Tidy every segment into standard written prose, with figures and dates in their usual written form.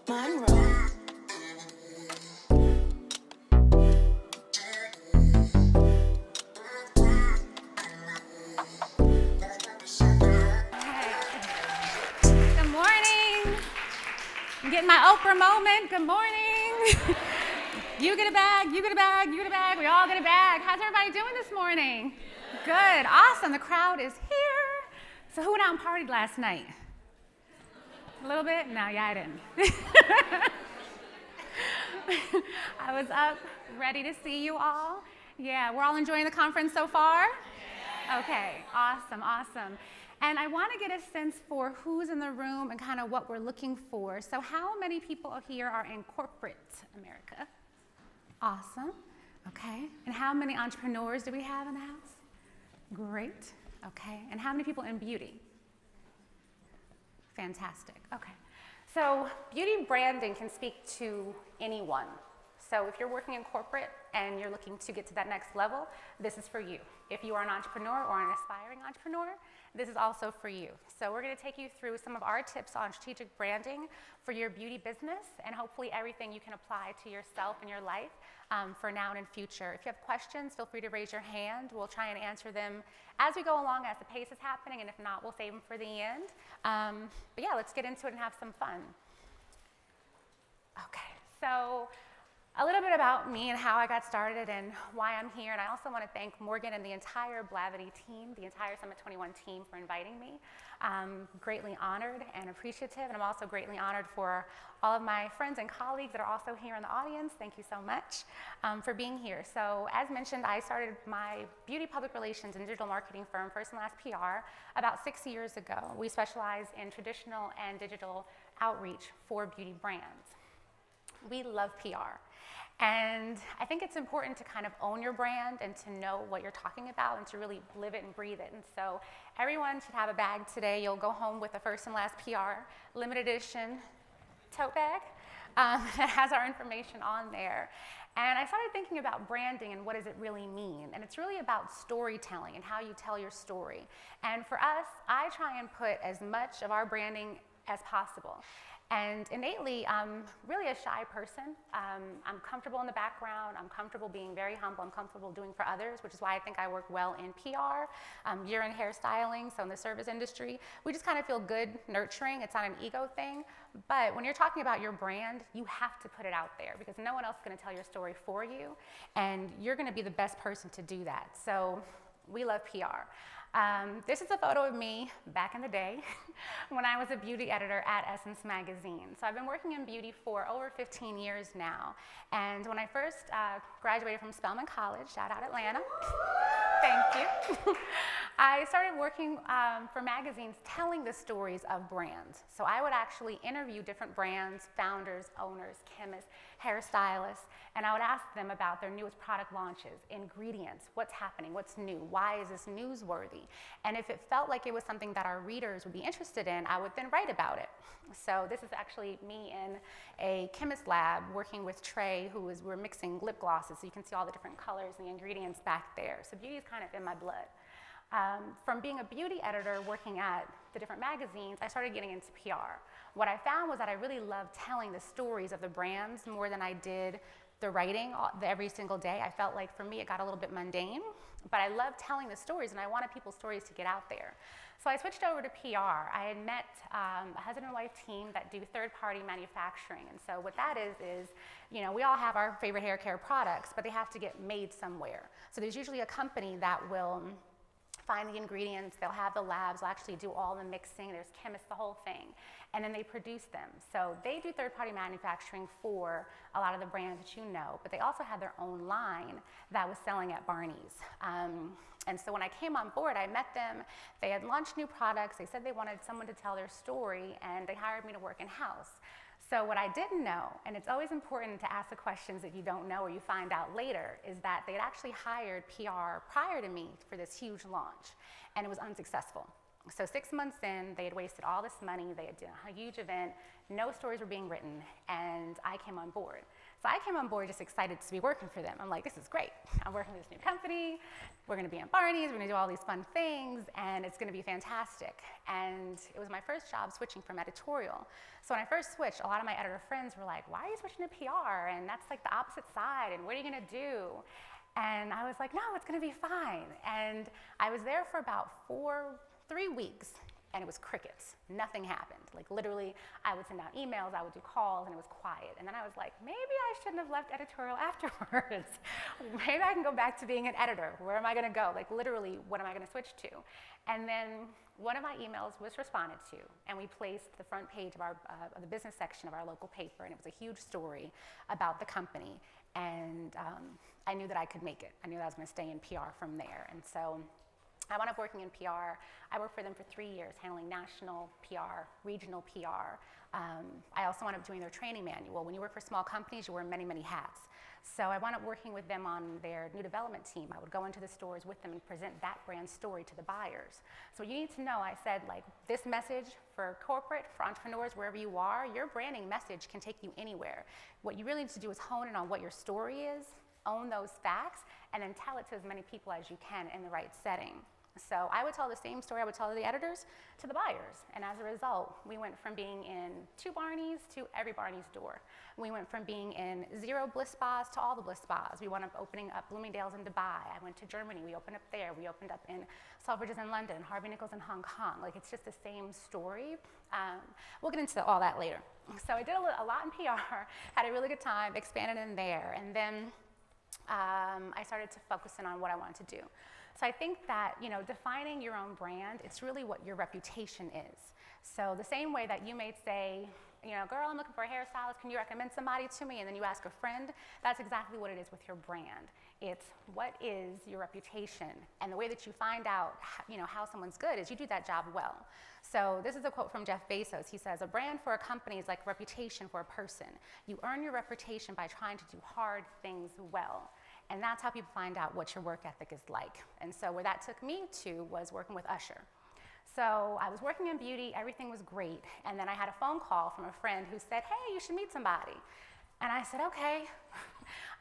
Monroe. Good morning. I'm getting my Oprah moment. Good morning. You get a bag, you get a bag, you get a bag. We all get a bag. How's everybody doing this morning? Good. Awesome. The crowd is here. So who went out and partied last night? A little bit? No, yeah, I didn't. I was up ready to see you all. Yeah, we're all enjoying the conference so far? Okay, awesome, awesome. And I want to get a sense for who's in the room and kind of what we're looking for. So how many people here are in corporate America? Awesome, okay. And how many entrepreneurs do we have in the house? Great, okay. And how many people in beauty? Fantastic, okay. So beauty branding can speak to anyone. So if you're working in corporate and you're looking to get to that next level, this is for you. If you are an entrepreneur or an aspiring entrepreneur, this is also for you. So we're going to take you through some of our tips on strategic branding for your beauty business, and hopefully everything you can apply to yourself and your life for now and in future. If you have questions, feel free to raise your hand. We'll try and answer them as we go along, as the pace is happening, and if not, we'll save them for the end. But yeah, let's get into it and have some fun. Okay, so a little bit about me and how I got started and why I'm here. And I also want to thank Morgan and the entire Blavity team, the entire Summit 21 team, for inviting me. I'm greatly honored and appreciative. And I'm also greatly honored for all of my friends and colleagues that are also here in the audience. Thank you so much for being here. So as mentioned, I started my beauty public relations and digital marketing firm, First and Last PR, about 6 years ago. We specialize in traditional and digital outreach for beauty brands. We love PR. And I think it's important to kind of own your brand and to know what you're talking about and to really live it and breathe it. And so everyone should have a bag today. You'll go home with a First and Last PR limited edition tote bag that has our information on there. And I started thinking about branding and what does it really mean. And it's really about storytelling and how you tell your story. And for us, I try and put as much of our branding as possible. And innately, I'm really a shy person. I'm comfortable in the background. I'm comfortable being very humble. I'm comfortable doing for others, which is why I think I work well in PR. You're in hairstyling, so in the service industry. We just kind of feel good nurturing. It's not an ego thing. But when you're talking about your brand, you have to put it out there because no one else is going to tell your story for you. And you're going to be the best person to do that. So we love PR. This is a photo of me back in the day when I was a beauty editor at Essence Magazine. So I've been working in beauty for over 15 years now. And when I first graduated from Spelman College, shout out Atlanta, thank you, I started working for magazines telling the stories of brands. So I would actually interview different brands, founders, owners, chemists, hairstylists, and I would ask them about their newest product launches, ingredients, what's happening, what's new, why is this newsworthy? And if it felt like it was something that our readers would be interested in, I would then write about it. So this is actually me in a chemist lab working with Trey, we're mixing lip glosses, so you can see all the different colors and the ingredients back there. So beauty is kind of in my blood. From being a beauty editor working at the different magazines, I started getting into PR. What I found was that I really loved telling the stories of the brands more than I did the writing every single day. I felt like for me it got a little bit mundane, but I loved telling the stories and I wanted people's stories to get out there. So I switched over to PR. I had met a husband and wife team that do third-party manufacturing. And so what that is, you know, we all have our favorite hair care products, but they have to get made somewhere. So there's usually a company that will find the ingredients, they'll have the labs, they'll actually do all the mixing, there's chemists, the whole thing, and then they produce them. So they do third-party manufacturing for a lot of the brands that you know, but they also had their own line that was selling at Barney's. And so when I came on board, I met them, they had launched new products, they said they wanted someone to tell their story, and they hired me to work in-house. So what I didn't know, and it's always important to ask the questions that you don't know or you find out later, is that they had actually hired PR prior to me for this huge launch, and it was unsuccessful. So 6 months in, they had wasted all this money, they had done a huge event, no stories were being written, and I came on board. So I came on board just excited to be working for them. I'm like, this is great. I'm working with this new company. We're going to be at Barney's. We're going to do all these fun things, and it's going to be fantastic. And it was my first job switching from editorial. So when I first switched, a lot of my editor friends were like, why are you switching to PR? And that's like the opposite side, and what are you going to do? And I was like, no, it's going to be fine. And I was there for about 3 weeks. And it was crickets. Nothing happened. Like literally, I would send out emails, I would do calls, and it was quiet. And then I was like, maybe I shouldn't have left editorial afterwards. Maybe I can go back to being an editor. Where am I gonna go? Like literally, what am I gonna switch to? And then one of my emails was responded to, and we placed the front page of the business section of our local paper, and it was a huge story about the company. And I knew that I could make it. I knew that I was gonna stay in PR from there. And so I wound up working in PR. I worked for them for 3 years, handling national PR, regional PR. I also wound up doing their training manual. When you work for small companies, you wear many, many hats. So I wound up working with them on their new development team. I would go into the stores with them and present that brand story to the buyers. So you need to know, I said, like, this message for corporate, for entrepreneurs, wherever you are, your branding message can take you anywhere. What you really need to do is hone in on what your story is, own those facts, and then tell it to as many people as you can in the right setting. So I would tell the same story I would tell the editors to the buyers. And as a result, we went from being in 2 Barneys to every Barney's door. We went from being in 0 Bliss Spas to all the Bliss Spas. We wound up opening up Bloomingdale's in Dubai. I went to Germany. We opened up there. We opened up in Selfridges in London, Harvey Nichols in Hong Kong. Like, it's just the same story. We'll get into all that later. So I did a lot in PR, had a really good time, expanded in there. And then I started to focus in on what I wanted to do. So I think that, defining your own brand, it's really what your reputation is. So the same way that you may say, girl, I'm looking for a hairstylist, can you recommend somebody to me? And then you ask a friend, that's exactly what it is with your brand. It's what is your reputation? And the way that you find out, how someone's good is you do that job well. So this is a quote from Jeff Bezos. He says, a brand for a company is like a reputation for a person. You earn your reputation by trying to do hard things well. And that's how people find out what your work ethic is like. And so where that took me to was working with Usher. So I was working in beauty, everything was great. And then I had a phone call from a friend who said, hey, you should meet somebody. And I said, okay,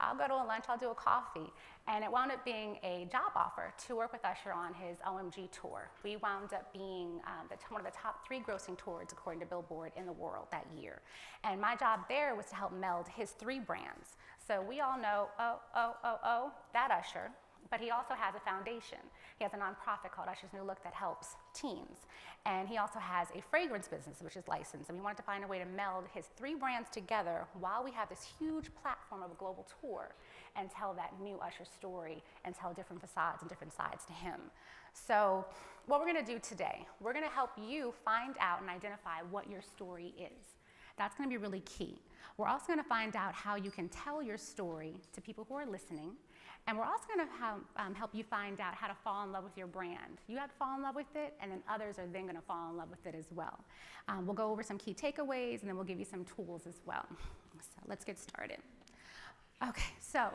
I'll go to a lunch, I'll do a coffee. And it wound up being a job offer to work with Usher on his OMG tour. We wound up being one of the top 3 grossing tours, according to Billboard, in the world that year. And my job there was to help meld his 3 brands. So we all know, that Usher, but he also has a foundation. He has a nonprofit called Usher's New Look that helps teens. And he also has a fragrance business, which is licensed. And we wanted to find a way to meld his 3 brands together while we have this huge platform of a global tour and tell that new Usher story and tell different facades and different sides to him. So what we're gonna do today, we're gonna help you find out and identify what your story is. That's gonna be really key. We're also gonna find out how you can tell your story to people who are listening. And we're also going to help you find out how to fall in love with your brand. You have to fall in love with it, and then others are then going to fall in love with it as well. We'll go over some key takeaways, and then we'll give you some tools as well. So let's get started. Okay, so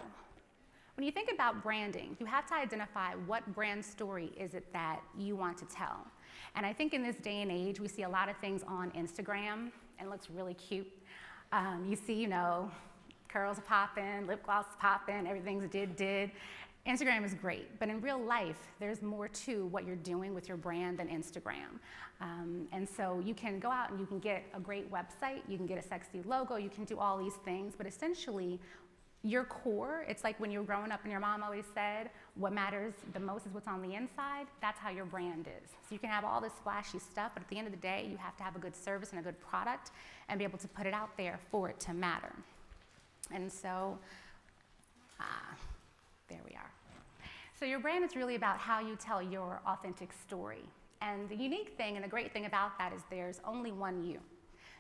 when you think about branding, you have to identify what brand story is it that you want to tell. And I think in this day and age, we see a lot of things on Instagram, and it looks really cute. You see, curls popping, lip gloss popping, everything's did. Instagram is great, but in real life, there's more to what you're doing with your brand than Instagram. And so you can go out and you can get a great website, you can get a sexy logo, you can do all these things, but essentially, your core, it's like when you were growing up and your mom always said, what matters the most is what's on the inside. That's how your brand is. So you can have all this flashy stuff, but at the end of the day, you have to have a good service and a good product and be able to put it out there for it to matter. And so, there we are. So your brand is really about how you tell your authentic story. And the unique thing and the great thing about that is there's only one you.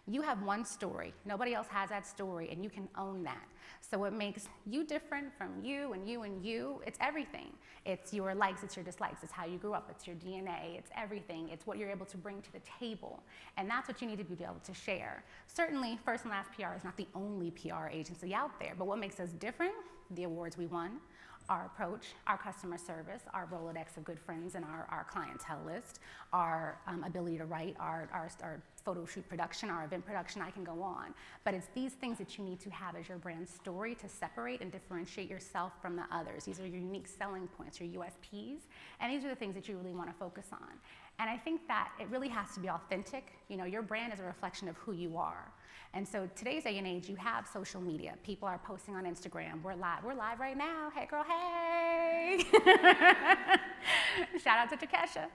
You have one story. Nobody else has that story, and you can own that. So what makes you different from you and you and you, it's everything. It's your likes, it's your dislikes, it's how you grew up, it's your DNA, it's everything. It's what you're able to bring to the table. And that's what you need to be able to share. Certainly, First and Last PR is not the only PR agency out there, but what makes us different? The awards we won, our approach, our customer service, our Rolodex of good friends and our clientele list, our ability to write, our photo shoot production, our event production, I can go on. But it's these things that you need to have as your brand story to separate and differentiate yourself from the others. These are your unique selling points, your USPs, and these are the things that you really want to focus on. And I think that it really has to be authentic. You know, your brand is a reflection of who you are. And so today's day and age, you have social media. People are posting on Instagram. We're live. We're live right now. Hey, girl, hey. Shout out to Takesha.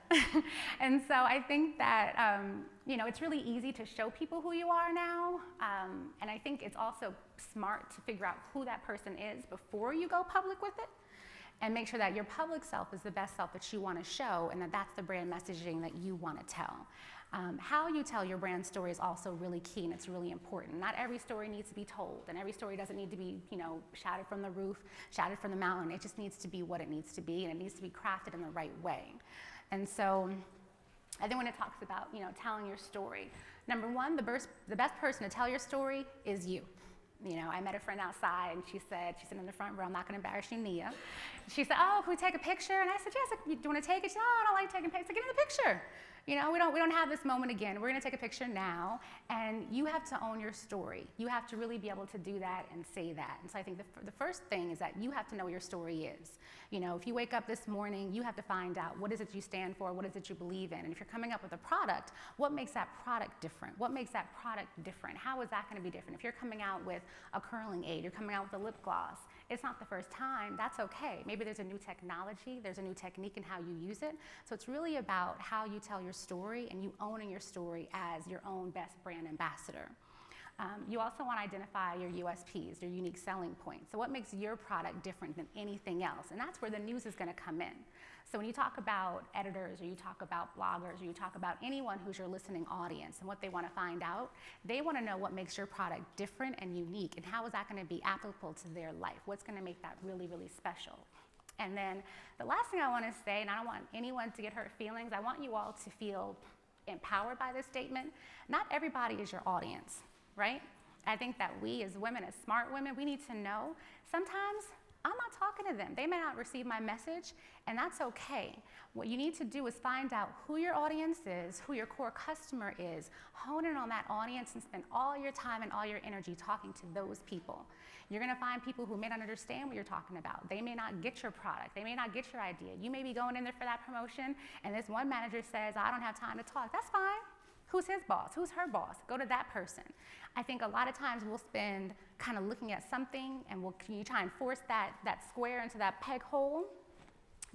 And so I think that, you know, it's really easy to show people who you are now. And I think it's also smart to figure out who that person is before you go public with it. And make sure that your public self is the best self that you want to show, and that that's the brand messaging that you want to tell. How you tell your brand story is also really key, and it's really important. Not every story needs to be told, and every story doesn't need to be, you know, shouted from the roof, shouted from the mountain. It just needs to be what it needs to be, and it needs to be crafted in the right way. And so I think when it talks about, you know, telling your story, number one, the best person to tell your story is you. You know, I met a friend outside, and she said, she's sitting in the front row, I'm not going to embarrass you, Nia. She said, oh, can we take a picture? And I said, yes, do you want to take it? She said, oh, I don't like taking pictures. I said, get in the picture. You know, we don't have this moment again. We're going to take a picture now, and you have to own your story. You have to really be able to do that and say that. And so I think the first thing is that you have to know what your story is. You know, if you wake up this morning, you have to find out what is it you stand for, what is it you believe in, and if you're coming up with a product, what makes that product different? What makes that product different? How is that going to be different? If you're coming out with a curling aid, you're coming out with a lip gloss, it's not the first time, that's okay. Maybe there's a new technology, there's a new technique in how you use it. So it's really about how you tell your story and you owning your story as your own best brand ambassador. You also want to identify your USPs, your unique selling points. So what makes your product different than anything else? And that's where the news is going to come in. So when you talk about editors, or you talk about bloggers, or you talk about anyone who's your listening audience and what they want to find out, they want to know what makes your product different and unique, and how is that going to be applicable to their life? What's going to make that really, really special? And then the last thing I want to say, and I don't want anyone to get hurt feelings, I want you all to feel empowered by this statement. Not everybody is your audience, right? I think that we as women, as smart women, we need to know sometimes I'm not talking to them. They may not receive my message, and that's okay. What you need to do is find out who your audience is, who your core customer is, hone in on that audience, and spend all your time and all your energy talking to those people. You're going to find people who may not understand what you're talking about. They may not get your product. They may not get your idea. You may be going in there for that promotion, and this one manager says, I don't have time to talk. That's fine. Who's his boss? Who's her boss? Go to that person. I think a lot of times we'll spend kind of looking at something, and you try and force that square into that peg hole.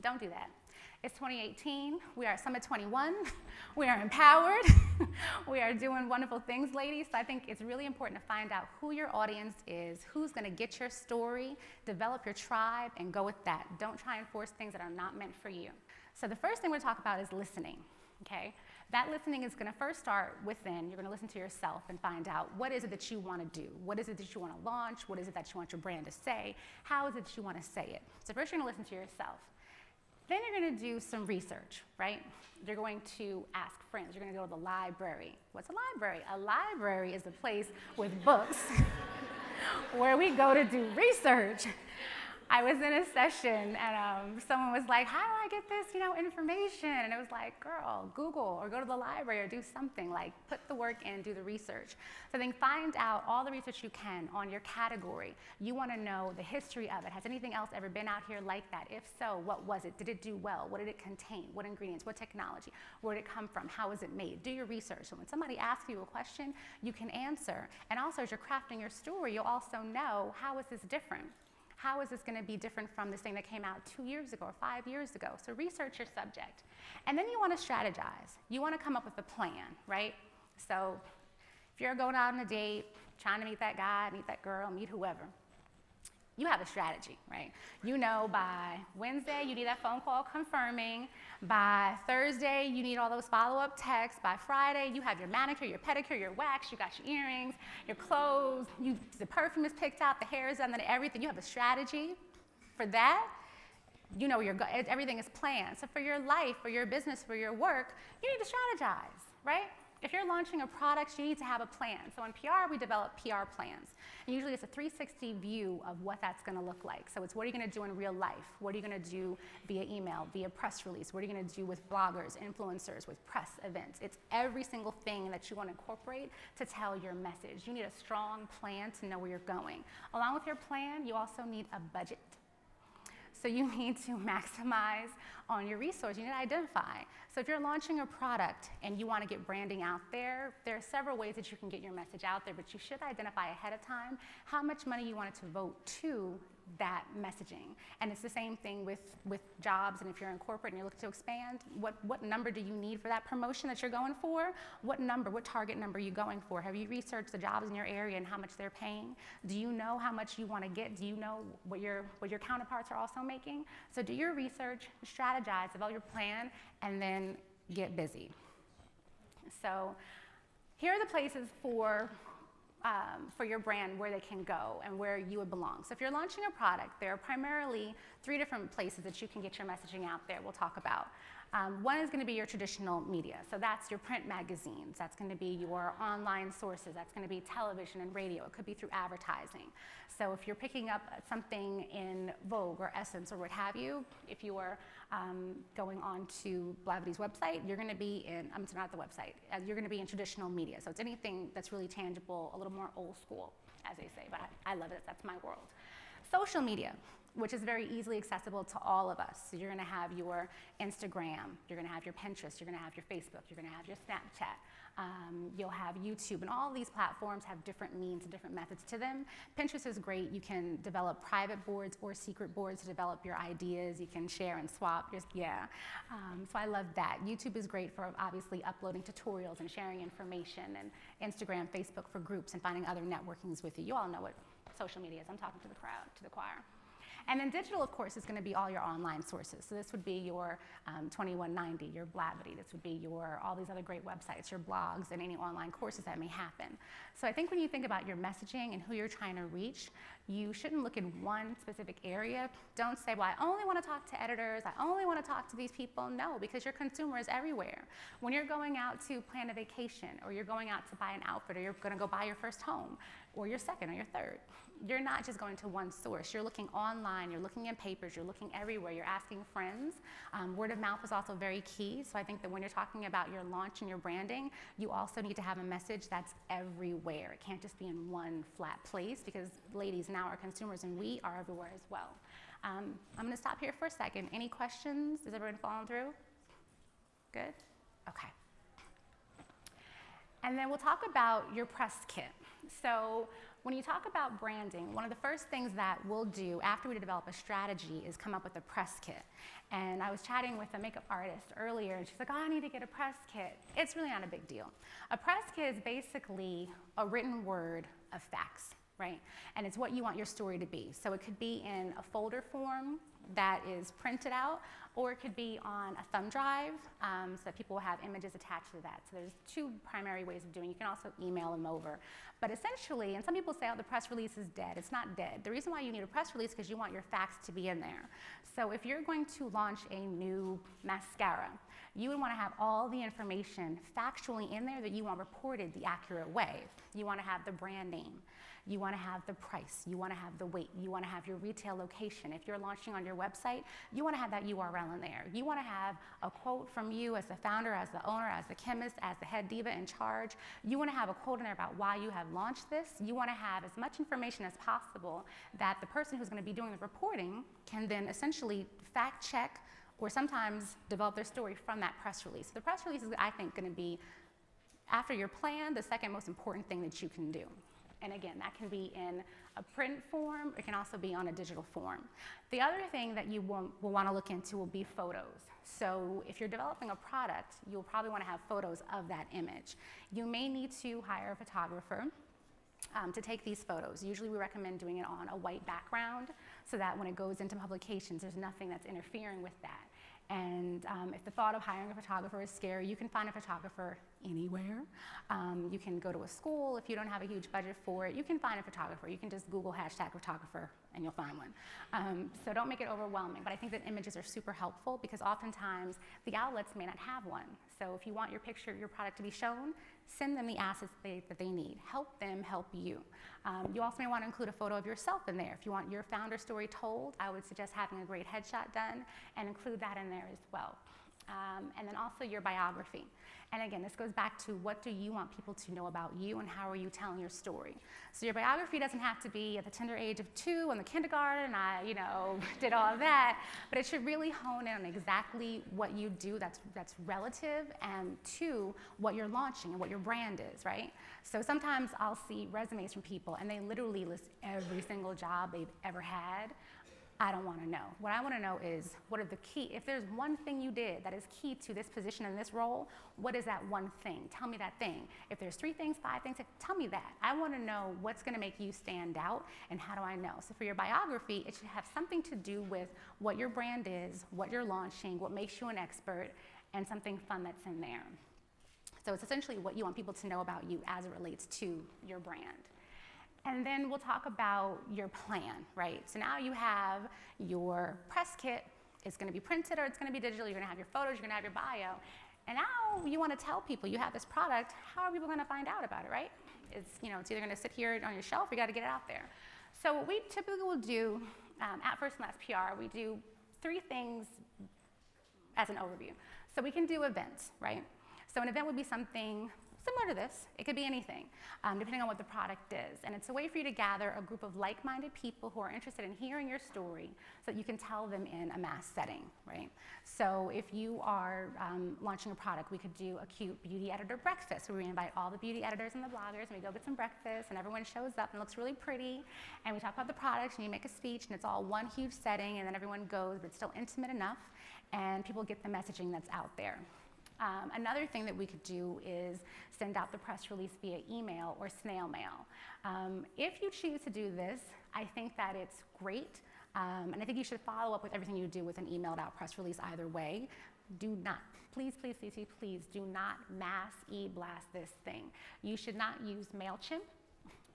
Don't do that. It's 2018. We are at Summit 21. We are empowered. We are doing wonderful things, ladies. So I think it's really important to find out who your audience is, who's going to get your story, develop your tribe, and go with that. Don't try and force things that are not meant for you. So the first thing we're going to talk about is listening. Okay? That listening is going to first start within. You're going to listen to yourself and find out what is it that you want to do? What is it that you want to launch? What is it that you want your brand to say? How is it that you want to say it? So first you're going to listen to yourself. Then you're going to do some research, right? You're going to ask friends. You're going to go to the library. What's a library? A library is a place with books where we go to do research. I was in a session, and someone was like, how do I get this, information? And it was like, girl, Google or go to the library or do something. Like, put the work in, do the research. So then find out all the research you can on your category. You want to know the history of it. Has anything else ever been out here like that? If so, what was it? Did it do well? What did it contain? What ingredients? What technology? Where did it come from? How was it made? Do your research. So when somebody asks you a question, you can answer. And also, as you're crafting your story, you'll also know, how is this different? How is this going to be different from this thing that came out 2 years ago or 5 years ago? So research your subject. And then you want to strategize. You want to come up with a plan, right? So if you're going out on a date, trying to meet that guy, meet that girl, meet whoever, you have a strategy, right? You know by Wednesday, you need that phone call confirming. By Thursday, you need all those follow-up texts. By Friday, you have your manicure, your pedicure, your wax, you got your earrings, your clothes, the perfume is picked out, the hair is done, and everything. You have a strategy for that. You know everything is planned. So for your life, for your business, for your work, you need to strategize, right? If you're launching a product, you need to have a plan. So in PR, we develop PR plans. And usually it's a 360 view of what that's going to look like. So it's what are you going to do in real life? What are you going to do via email, via press release? What are you going to do with bloggers, influencers, with press events? It's every single thing that you want to incorporate to tell your message. You need a strong plan to know where you're going. Along with your plan, you also need a budget. So you need to maximize on your resource. You need to identify. So if you're launching a product and you want to get branding out there, there are several ways that you can get your message out there, but you should identify ahead of time how much money you want it to vote to that messaging. And it's the same thing with jobs, and if you're in corporate and you're looking to expand, what number do you need for that promotion that you're going for? What target number are you going for? Have you researched the jobs in your area and how much they're paying? Do you know how much you want to get? Do you know what your counterparts are also making? So do your research, strategize, develop your plan, and then get busy. So here are the places for your brand, where they can go and where you would belong. So if you're launching a product, there are primarily 3 different places that you can get your messaging out there we'll talk about. One is going to be your traditional media. So that's your print magazines. That's going to be your online sources. That's going to be television and radio. It could be through advertising. So if you're picking up something in Vogue or Essence or what have you, if you are going on to Blavity's website, you're going to be in, not the website, you're going to be in traditional media. So it's anything that's really tangible, a little more old school, as they say, but I love it. That's my world. Social media, which is very easily accessible to all of us. So you're going to have your Instagram, you're going to have your Pinterest, you're going to have your Facebook, you're going to have your Snapchat, you'll have YouTube, and all these platforms have different means and different methods to them. Pinterest is great. You can develop private boards or secret boards to develop your ideas. You can share and swap. So I love that. YouTube is great for obviously uploading tutorials and sharing information, and Instagram, Facebook for groups and finding other networkings with you. You all know what social media is. I'm talking to the crowd, to the choir. And then digital, of course, is going to be all your online sources. So this would be your 2190, your Blavity. This would be all these other great websites, your blogs, and any online courses that may happen. So I think when you think about your messaging and who you're trying to reach, you shouldn't look in one specific area. Don't say, well, I only want to talk to editors. I only want to talk to these people. No, because your consumer is everywhere. When you're going out to plan a vacation, or you're going out to buy an outfit, or you're going to go buy your first home, or your second or your third, you're not just going to one source. You're looking online, you're looking in papers, you're looking everywhere, you're asking friends. Word of mouth is also very key. So I think that when you're talking about your launch and your branding, you also need to have a message that's everywhere. It can't just be in one flat place, because ladies now are consumers and we are everywhere as well. I'm going to stop here for a second. Any questions? Is everyone following through? Good? Okay. And then we'll talk about your press kit. So when you talk about branding, one of the first things that we'll do after we develop a strategy is come up with a press kit. And I was chatting with a makeup artist earlier, and she's like, oh, I need to get a press kit. It's really not a big deal. A press kit is basically a written word of facts, right? And it's what you want your story to be. So it could be in a folder form that is printed out, or it could be on a thumb drive, so that people will have images attached to that. So there's 2 primary ways of doing it. You can also email them over. But essentially, and some people say, oh, the press release is dead. It's not dead. The reason why you need a press release is because you want your facts to be in there. So if you're going to launch a new mascara, you would want to have all the information factually in there that you want reported the accurate way. You want to have the brand name. You want to have the price. You want to have the weight. You want to have your retail location. If you're launching on your website, you want to have that URL in there. You want to have a quote from you as the founder, as the owner, as the chemist, as the head diva in charge. You want to have a quote in there about why you have launched this. You want to have as much information as possible that the person who's going to be doing the reporting can then essentially fact check, or sometimes develop their story from that press release. The press release is, I think, going to be, after your plan, the second most important thing that you can do. And again, that can be in a print form. It can also be on a digital form. The other thing that you will want to look into will be photos. So if you're developing a product, you'll probably want to have photos of that image. You may need to hire a photographer to take these photos. Usually we recommend doing it on a white background, so that when it goes into publications, there's nothing that's interfering with that. And if the thought of hiring a photographer is scary, you can find a photographer anywhere. You can go to a school. If you don't have a huge budget for it, you can find a photographer. You can just Google #photographer and you'll find one. So don't make it overwhelming, but I think that images are super helpful because oftentimes the outlets may not have one. So if you want your picture, your product to be shown, send them the assets that they need. Help them help you. You also may want to include a photo of yourself in there. If you want your founder story told, I would suggest having a great headshot done and include that in there as well. And then also your biography. And again, this goes back to what do you want people to know about you and how are you telling your story. So your biography doesn't have to be at the tender age of 2 in the kindergarten, I did all of that, but it should really hone in on exactly what you do that's relative and to what you're launching and what your brand is, right? So sometimes I'll see resumes from people and they literally list every single job they've ever had. I don't want to know. What I want to know is what are the key, if there's one thing you did that is key to this position and this role, what is that one thing? Tell me that thing. If there's 3 things, 5 things, tell me that. I want to know what's going to make you stand out and how do I know? So for your biography, it should have something to do with what your brand is, what you're launching, what makes you an expert, and something fun that's in there. So it's essentially what you want people to know about you as it relates to your brand. And then we'll talk about your plan, right? So now you have your press kit. It's going to be printed or it's going to be digital. You're going to have your photos, you're going to have your bio. And now you want to tell people you have this product. How are people going to find out about it, right? It's either going to sit here on your shelf or you got to get it out there. So what we typically will do at First and Last PR, we do 3 things as an overview. So we can do events, right? So an event would be something similar to this. It could be anything, depending on what the product is. And it's a way for you to gather a group of like-minded people who are interested in hearing your story so that you can tell them in a mass setting, right? So if you are launching a product, we could do a cute beauty editor breakfast where we invite all the beauty editors and the bloggers and we go get some breakfast and everyone shows up and looks really pretty and we talk about the product and you make a speech and it's all one huge setting and then everyone goes, but it's still intimate enough and people get the messaging that's out there. Another thing that we could do is send out the press release via email or snail mail. If you choose to do this, I think that it's great, and I think you should follow up with everything you do with an emailed out press release either way. Do not, please, please, please, please, do not mass e-blast this thing. You should not use MailChimp.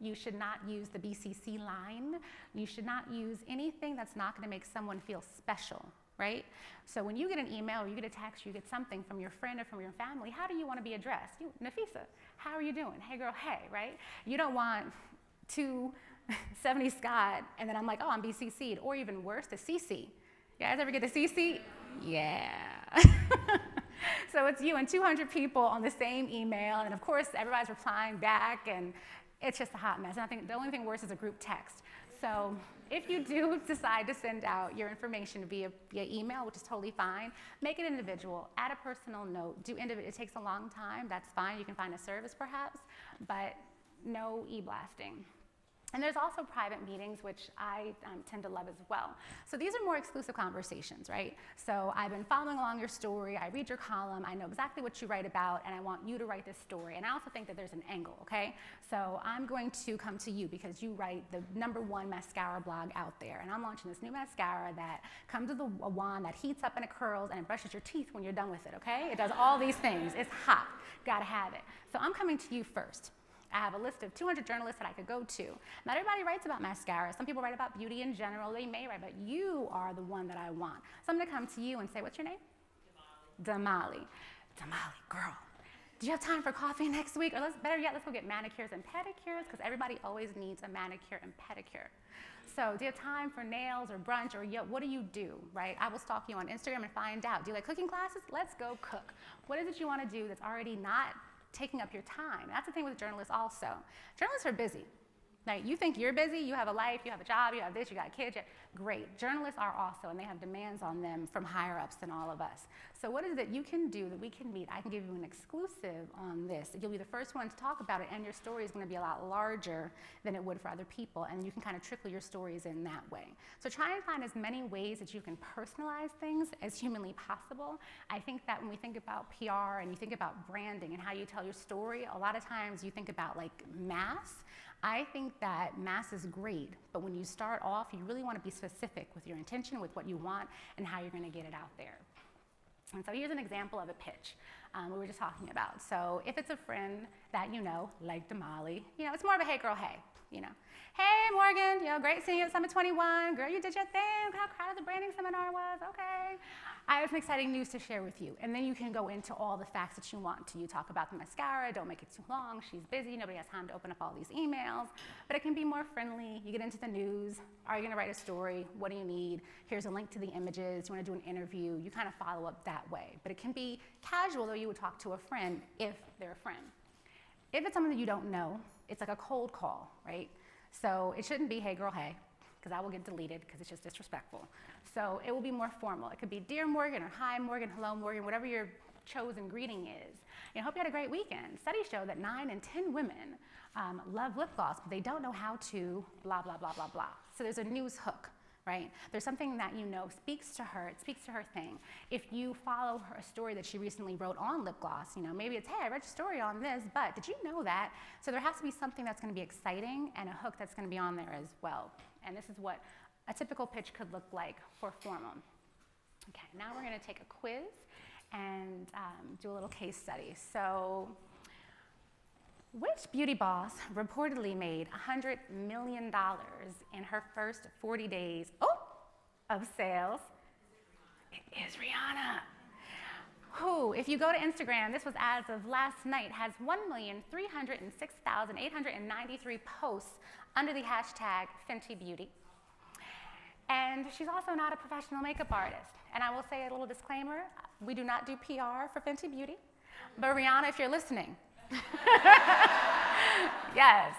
You should not use the BCC line. You should not use anything that's not going to make someone feel special. Right? So when you get an email or you get a text or you get something from your friend or from your family, how do you want to be addressed? You, Nafisa, how are you doing? Hey girl, hey, right? You don't want 270 Scott and then I'm like, oh, I'm BCC'd, or even worse, the CC. You guys ever get the CC? Yeah. So it's you and 200 people on the same email, and of course everybody's replying back, and it's just a hot mess. And I think the only thing worse is a group text. So if you do decide to send out your information via email, which is totally fine, make it individual, add a personal note, it takes a long time, that's fine, you can find a service perhaps, but no e-blasting. And there's also private meetings, which I tend to love as well. So these are more exclusive conversations, right? So I've been following along your story, I read your column, I know exactly what you write about, and I want you to write this story. And I also think that there's an angle, okay? So I'm going to come to you because you write the #1 mascara blog out there, and I'm launching this new mascara that comes with a wand that heats up and it curls and it brushes your teeth when you're done with it, okay? It does all these things, it's hot, gotta have it. So I'm coming to you first. I have a list of 200 journalists that I could go to. Not everybody writes about mascara. Some people write about beauty in general. They may write, but you are the one that I want. So I'm going to come to you and say, what's your name? Damali. Damali, girl, do you have time for coffee next week? Or better yet, let's go get manicures and pedicures, because everybody always needs a manicure and pedicure. So do you have time for nails or brunch, or what do you do, right? I will stalk you on Instagram and find out. Do you like cooking classes? Let's go cook. What is it you want to do that's already not taking up your time? That's the thing with journalists also. Journalists are busy. Now, you think you're busy, you have a life, you have a job, you have this, you got kids, great. Journalists are also, and they have demands on them from higher ups than all of us. So what is it that you can do that we can meet? I can give you an exclusive on this. You'll be the first one to talk about it, and your story is going to be a lot larger than it would for other people, and you can kind of trickle your stories in that way. So try and find as many ways that you can personalize things as humanly possible. I think that when we think about PR and you think about branding and how you tell your story, a lot of times you think about like mass. I think that mass is great, but when you start off, you really want to be specific with your intention, with what you want, and how you're going to get it out there. And so here's an example of a pitch we were just talking about. So if it's a friend that you know, like Damali, it's more of a hey girl, hey, Hey Morgan, great seeing you at Summit 21. Girl, you did your thing. Look how crowded the branding seminar was. Okay. I have some exciting news to share with you. And then you can go into all the facts that you want to. You talk about the mascara, don't make it too long. She's busy, nobody has time to open up all these emails. But it can be more friendly. You get into the news. Are you gonna write a story? What do you need? Here's a link to the images. You wanna do an interview. You kind of follow up that way. But it can be casual, though you would talk to a friend if they're a friend. If it's someone that you don't know, it's like a cold call, right? So it shouldn't be, hey girl, hey, because that will get deleted because it's just disrespectful. So it will be more formal. It could be dear Morgan or hi Morgan, hello Morgan, whatever your chosen greeting is. I hope you had a great weekend. Studies show that 9 in 10 women love lip gloss, but they don't know how to blah, blah, blah, blah, blah. So there's a news hook, right? There's something that speaks to her, it speaks to her thing. If you follow a story that she recently wrote on lip gloss, maybe it's, hey, I read your story on this, but did you know that? So there has to be something that's gonna be exciting and a hook that's gonna be on there as well. And this is what a typical pitch could look like for formal. Okay, now we're gonna take a quiz and do a little case study. So, which beauty boss reportedly made $100 million in her first 40 days of sales? It is Rihanna. Who, if you go to Instagram, this was as of last night, has 1,306,893 posts under the hashtag Fenty Beauty. And she's also not a professional makeup artist. And I will say a little disclaimer, we do not do PR for Fenty Beauty. But Rihanna, if you're listening, yes.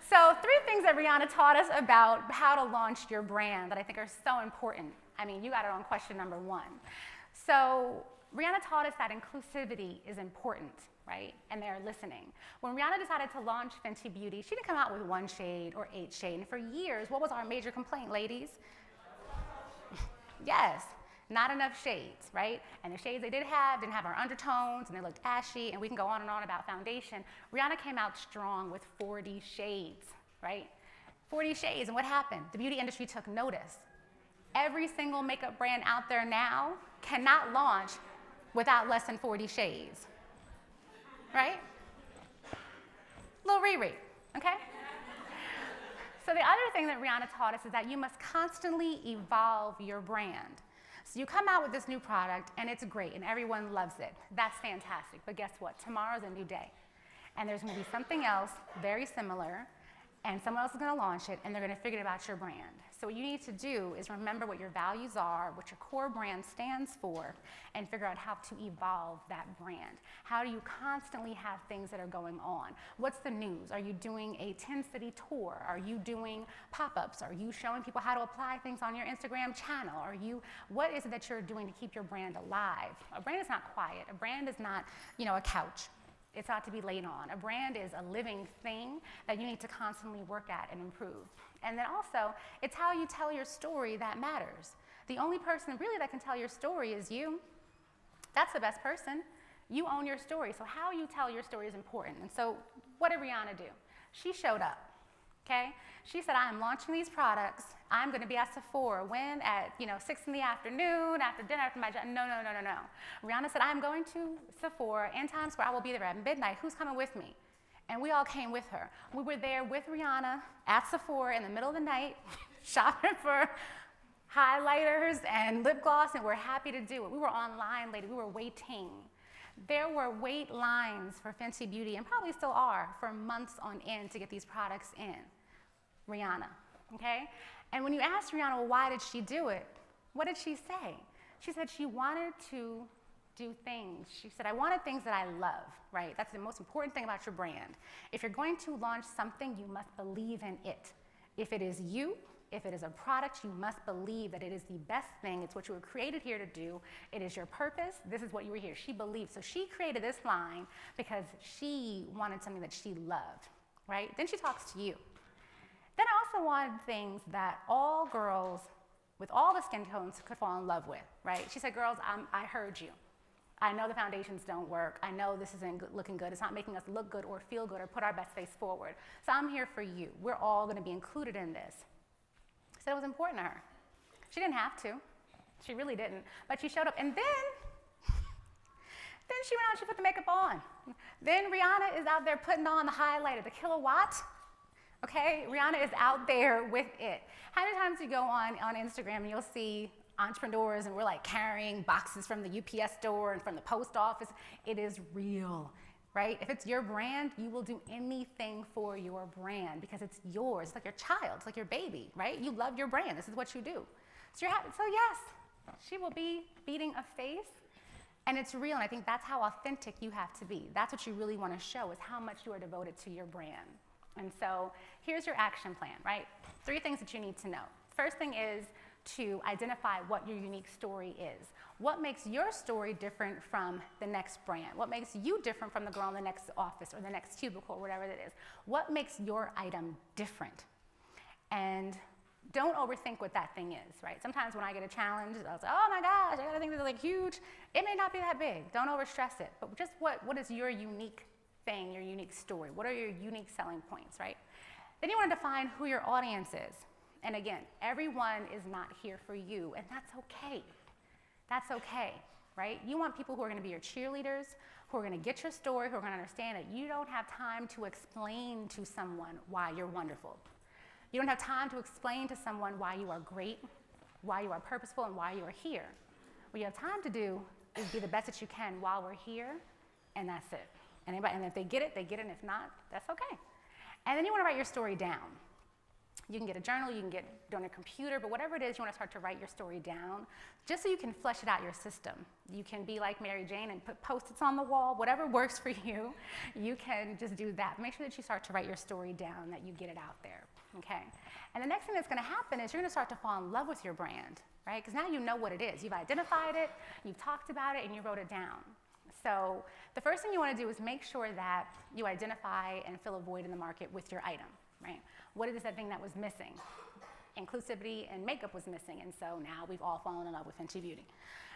So 3 things that Rihanna taught us about how to launch your brand that I think are so important. I mean, you got it on question number 1. So Rihanna taught us that inclusivity is important, right? And they're listening. When Rihanna decided to launch Fenty Beauty, she didn't come out with 1 shade or 8 shade. And for years, what was our major complaint, ladies? Yes. Not enough shades, right? And the shades they didn't have our undertones and they looked ashy, and we can go on and on about foundation. Rihanna came out strong with 40 shades, right? 40 shades, and what happened? The beauty industry took notice. Every single makeup brand out there now cannot launch without less than 40 shades, right? Little Riri, okay? So the other thing that Rihanna taught us is that you must constantly evolve your brand. So you come out with this new product and it's great and everyone loves it. That's fantastic, but guess what? Tomorrow's a new day. And there's gonna be something else very similar and someone else is gonna launch it and they're gonna figure it about your brand. So what you need to do is remember what your values are, what your core brand stands for, and figure out how to evolve that brand. How do you constantly have things that are going on? What's the news? Are you doing a 10-city tour? Are you doing pop-ups? Are you showing people how to apply things on your Instagram channel? What is it that you're doing to keep your brand alive? A brand is not quiet. A brand is not, a couch. It's not to be laid on. A brand is a living thing that you need to constantly work at and improve. And then also, it's how you tell your story that matters. The only person really that can tell your story is you. That's the best person. You own your story. So how you tell your story is important. And so what did Rihanna do? She showed up, okay? She said, I am launching these products. I'm going to be at Sephora. When? At 6 in the afternoon, after dinner, after my job. No. Rihanna said, I'm going to Sephora in Times Square. I will be there at midnight. Who's coming with me? And we all came with her. We were there with Rihanna at Sephora in the middle of the night, shopping for highlighters and lip gloss, and we're happy to do it. We were online, lady. We were waiting. There were wait lines for Fenty Beauty, and probably still are, for months on end to get these products in. Rihanna, okay? And when you asked Rihanna, well, why did she do it? What did she say? She said she wanted to do things. She said, I wanted things that I love, right? That's the most important thing about your brand. If you're going to launch something, you must believe in it. If it is you, if it is a product, you must believe that it is the best thing. It's what you were created here to do. It is your purpose. This is what you were here. She believed. So she created this line because she wanted something that she loved, right? Then she talks to you. Then I also wanted things that all girls with all the skin tones could fall in love with, right? She said, girls, I heard you. I know the foundations don't work. I know this isn't looking good. It's not making us look good or feel good or put our best face forward. So I'm here for you. We're all going to be included in this. So it was important to her. She didn't have to. She really didn't. But she showed up. And then Then she went out, she put the makeup on. Then Rihanna is out there putting on the highlighter, the kilowatt. Okay, Rihanna is out there with it. How many times you go on Instagram and you'll see entrepreneurs and we're like carrying boxes from the UPS store and from the post office? It is real, right? If it's your brand, you will do anything for your brand because it's yours. It's like your child, it's like your baby, right? You love your brand. This is what you do. So you're happy. So yes, she will be beating a face, and it's real. And I think that's how authentic you have to be. That's what you really want to show, is how much you are devoted to your brand. And so here's your action plan, right? 3 things that you need to know. First thing is to identify what your unique story is. What makes your story different from the next brand? What makes you different from the girl in the next office or the next cubicle, or whatever it is? What makes your item different? And don't overthink what that thing is, right? Sometimes when I get a challenge, I was like, oh my gosh, I got to think this is like huge. It may not be that big. Don't overstress it. But just what is your unique thing, your unique story? What are your unique selling points, right? Then you want to define who your audience is. And again, everyone is not here for you, and that's okay. That's okay, right? You want people who are going to be your cheerleaders, who are going to get your story, who are going to understand that you don't have time to explain to someone why you're wonderful. You don't have time to explain to someone why you are great, why you are purposeful, and why you are here. What you have time to do is be the best that you can while we're here, and that's it. And if they get it, they get it, and if not, that's okay. And then you want to write your story down. You can get a journal, you can get it on a computer, but whatever it is, you want to start to write your story down, just so you can flesh it out your system. You can be like Mary Jane and put Post-its on the wall, whatever works for you, you can just do that. Make sure that you start to write your story down, that you get it out there, okay? And the next thing that's going to happen is you're going to start to fall in love with your brand, right? Because now you know what it is. You've identified it, you've talked about it, and you wrote it down. So the first thing you want to do is make sure that you identify and fill a void in the market with your item, right? What is that thing that was missing? Inclusivity and makeup was missing, and so now we've all fallen in love with Fenty Beauty.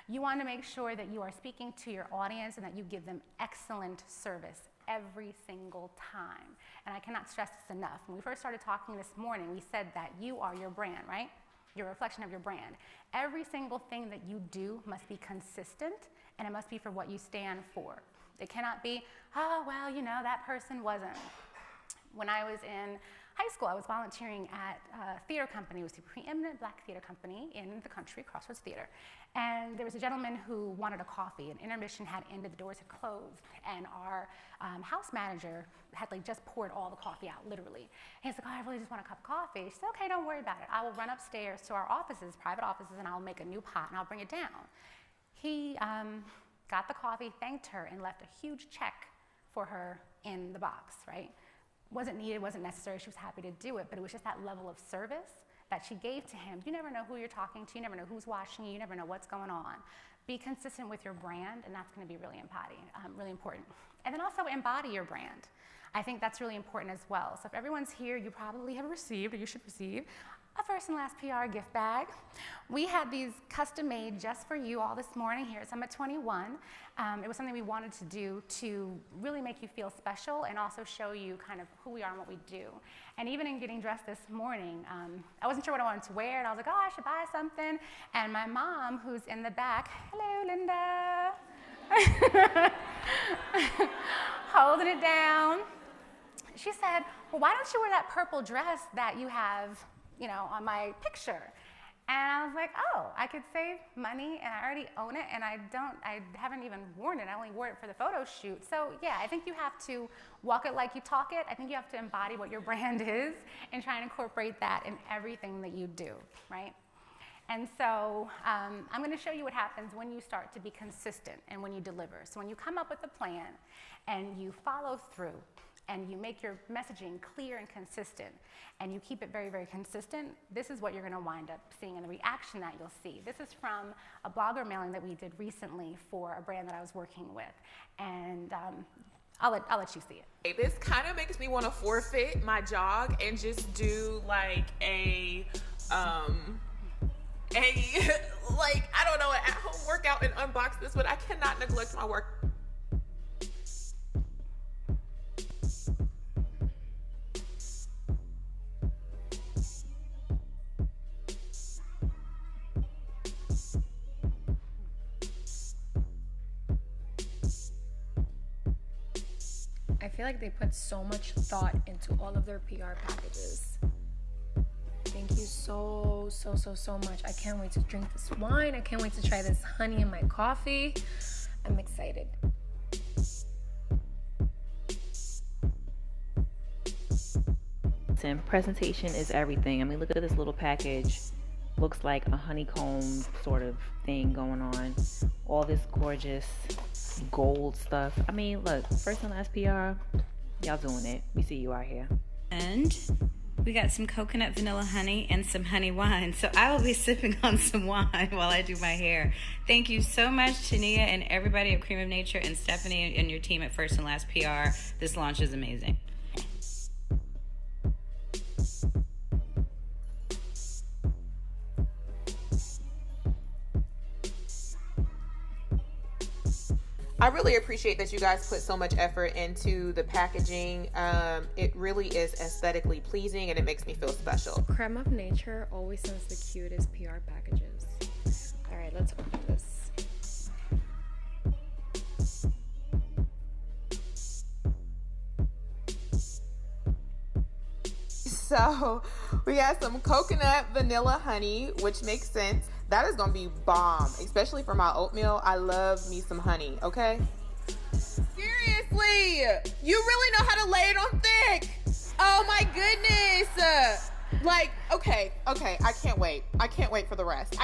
You want to make sure that you are speaking to your audience and that you give them excellent service every single time. And I cannot stress this enough. When we first started talking this morning, we said that you are your brand, right? You're a reflection of your brand. Every single thing that you do must be consistent, and it must be for what you stand for. It cannot be, oh, well, you know, that person wasn't. When I was in high school, I was volunteering at a theater company. It was the preeminent Black theater company in the country, Crossroads Theater. And there was a gentleman who wanted a coffee, and intermission had ended, the doors had closed, and our house manager had just poured all the coffee out, literally. And he's like, oh, I really just want a cup of coffee. She said, okay, don't worry about it. I will run upstairs to our offices, private offices, and I'll make a new pot, and I'll bring it down. He got the coffee, thanked her, and left a huge check for her in the box, right? Wasn't needed, wasn't necessary, she was happy to do it, but it was just that level of service that she gave to him. You never know who you're talking to, you never know who's watching you, you never know what's going on. Be consistent with your brand, and that's gonna be really important. And then also embody your brand. I think that's really important as well. So if everyone's here, you probably have received, or you should receive, a First and Last PR gift bag. We had these custom made just for you all this morning here at Summit 21. It was something we wanted to do to really make you feel special and also show you kind of who we are and what we do. And even in getting dressed this morning, I wasn't sure what I wanted to wear, and I was like, oh, I should buy something. And my mom, who's in the back, hello, Linda, holding it down, she said, well, why don't you wear that purple dress that you have, you know, on my picture? And I was like, oh, I could save money, and I already own it, and I haven't even worn it. I only wore it for the photo shoot. So yeah, I think you have to walk it like you talk it. I think you have to embody what your brand is and try and incorporate that in everything that you do, right? And so I'm gonna show you what happens when you start to be consistent and when you deliver. So when you come up with a plan and you follow through, and you make your messaging clear and consistent, and you keep it very, very consistent, this is what you're gonna wind up seeing and the reaction that you'll see. This is from a blogger mailing that we did recently for a brand that I was working with. And I'll let you see it. This kind of makes me wanna forfeit my jog and just do like a like, I don't know, an at-home workout and unbox this, but I cannot neglect my work. feel like they put so much thought into all of their PR packages. Thank you so much. I can't wait to drink this wine. I can't wait to try this honey in my coffee. I'm excited. Presentation is everything. I mean, look at this little package. Looks like a honeycomb sort of thing going on. All this gorgeous gold stuff. I mean, look, first and last PR, y'all doing it. We see you out here. And we got some coconut vanilla honey and some honey wine. So I will be sipping on some wine while I do my hair. Thank you so much, Tania, and everybody at Cream of Nature, and Stephanie and your team at First and Last PR. This launch is amazing. I really appreciate that you guys put so much effort into the packaging. It really is aesthetically pleasing and it makes me feel special. Creme of Nature always sends the cutest PR packages. All right, let's open this. So we got some coconut vanilla honey, which makes sense. That is gonna be bomb, especially for my oatmeal. I love me some honey, okay? Seriously, you really know how to lay it on thick. Oh my goodness. Like, okay, I can't wait. I can't wait for the rest.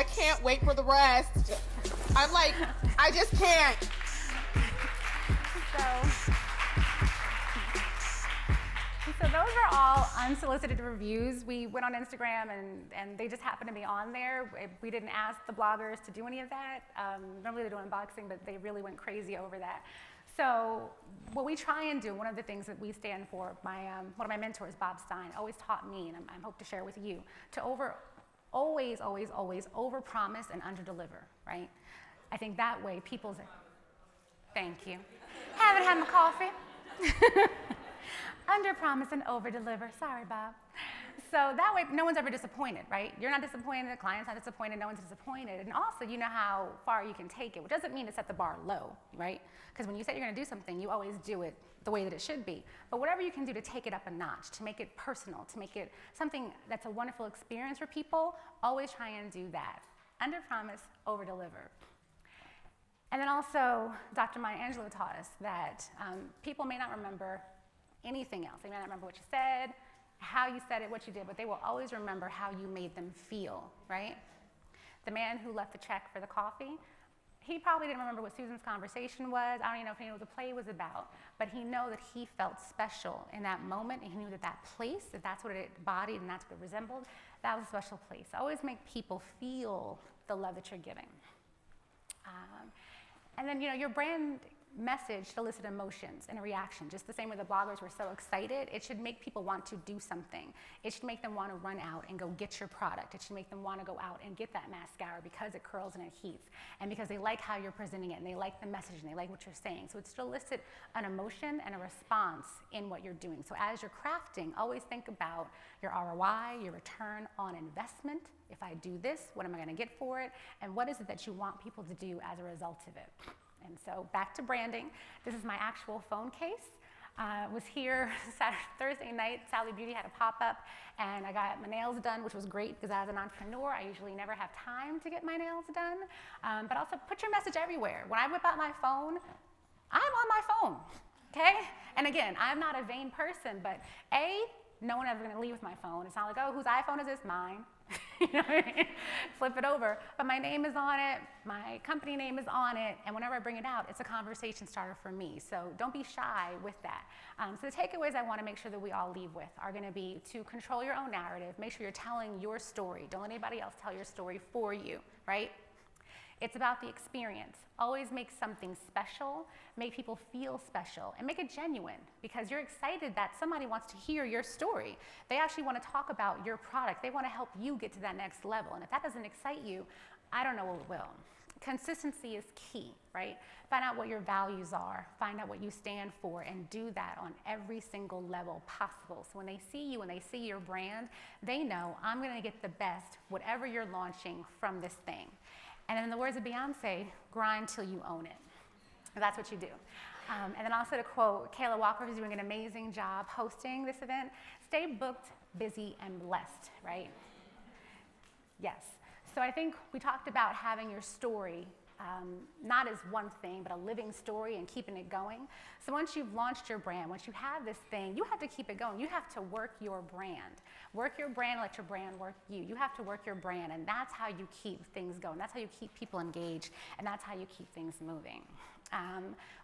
I'm like, I just can't. So those are all unsolicited reviews. We went on Instagram and they just happened to be on there. We didn't ask the bloggers to do any of that. Normally they do unboxing, but they really went crazy over that. So what we try and do, one of the things that we stand for, one of my mentors, Bob Stein, always taught me, and I hope to share with you, to always overpromise and underdeliver, right? I think that way people's, thank you. Haven't had my coffee. Underpromise and overdeliver. Sorry, Bob. So that way, no one's ever disappointed, right? You're not disappointed, the client's not disappointed, no one's disappointed. And also, you know how far you can take it, which doesn't mean to set the bar low, right? Because when you say you're gonna do something, you always do it the way that it should be. But whatever you can do to take it up a notch, to make it personal, to make it something that's a wonderful experience for people, always try and do that. Underpromise, overdeliver. And then also, Dr. Maya Angelou taught us that people may not remember anything else. They may not remember what you said, how you said it, what you did, but they will always remember how you made them feel, right? The man who left the check for the coffee, he probably didn't remember what Susan's conversation was. I don't even know if he knew what the play was about, but he knew that he felt special in that moment, and he knew that that place, that that's what it embodied and that's what it resembled, that was a special place. Always make people feel the love that you're giving. And then, your brand message to elicit emotions and a reaction. Just the same way the bloggers were so excited, it should make people want to do something. It should make them want to run out and go get your product. It should make them want to go out and get that mascara because it curls and it heats, and because they like how you're presenting it, and they like the message, and they like what you're saying. So it's to elicit an emotion and a response in what you're doing. So as you're crafting, always think about your ROI, your return on investment. If I do this, what am I going to get for it? And what is it that you want people to do as a result of it? And so back to branding. This is my actual phone case. Was here Thursday night. Sally Beauty had a pop-up, and I got my nails done, which was great because as an entrepreneur, I usually never have time to get my nails done. But also put your message everywhere. When I whip out my phone, I'm on my phone, okay? And again, I'm not a vain person, but no one ever gonna leave with my phone. It's not like, oh, whose iPhone is this? Mine. You know what I mean? Flip it over. But my name is on it, my company name is on it, and whenever I bring it out, it's a conversation starter for me. So don't be shy with that. So the takeaways I want to make sure that we all leave with are going to be to control your own narrative, make sure you're telling your story. Don't let anybody else tell your story for you, right? It's about the experience. Always make something special, make people feel special, and make it genuine, because you're excited that somebody wants to hear your story. They actually want to talk about your product. They want to help you get to that next level. And if that doesn't excite you, I don't know what will. Consistency is key, right? Find out what your values are, find out what you stand for, and do that on every single level possible. So when they see you, when they see your brand, they know I'm going to get the best, whatever you're launching, from this thing. And in the words of Beyonce, grind till you own it. That's what you do. And then also to quote Kayla Walker, who's doing an amazing job hosting this event, stay booked, busy, and blessed, right? Yes. So I think we talked about having your story not as one thing, but a living story and keeping it going. So once you've launched your brand, once you have this thing, you have to keep it going. You have to work your brand. Work your brand, let your brand work you. You have to work your brand, and that's how you keep things going. That's how you keep people engaged, and that's how you keep things moving.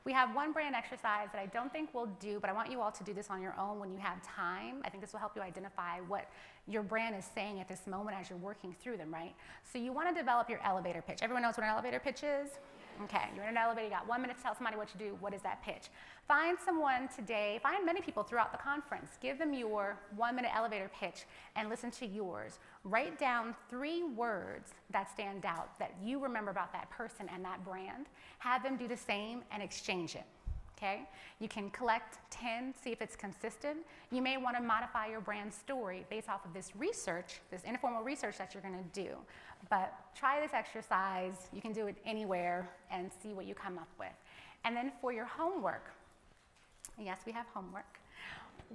We have one brand exercise that I don't think we'll do, but I want you all to do this on your own when you have time. I think this will help you identify what your brand is saying at this moment as you're working through them, right? So you want to develop your elevator pitch. Everyone knows what an elevator pitch is? Okay, you're in an elevator, you got 1 minute to tell somebody what to do. What is that pitch? Find someone today, find many people throughout the conference. Give them your 1 minute elevator pitch and listen to yours. Write down 3 words that stand out that you remember about that person and that brand. Have them do the same and exchange it. Okay? You can collect 10, see if it's consistent. You may want to modify your brand story based off of this research, this informal research that you're going to do. But try this exercise. You can do it anywhere and see what you come up with. And then for your homework, yes, we have homework.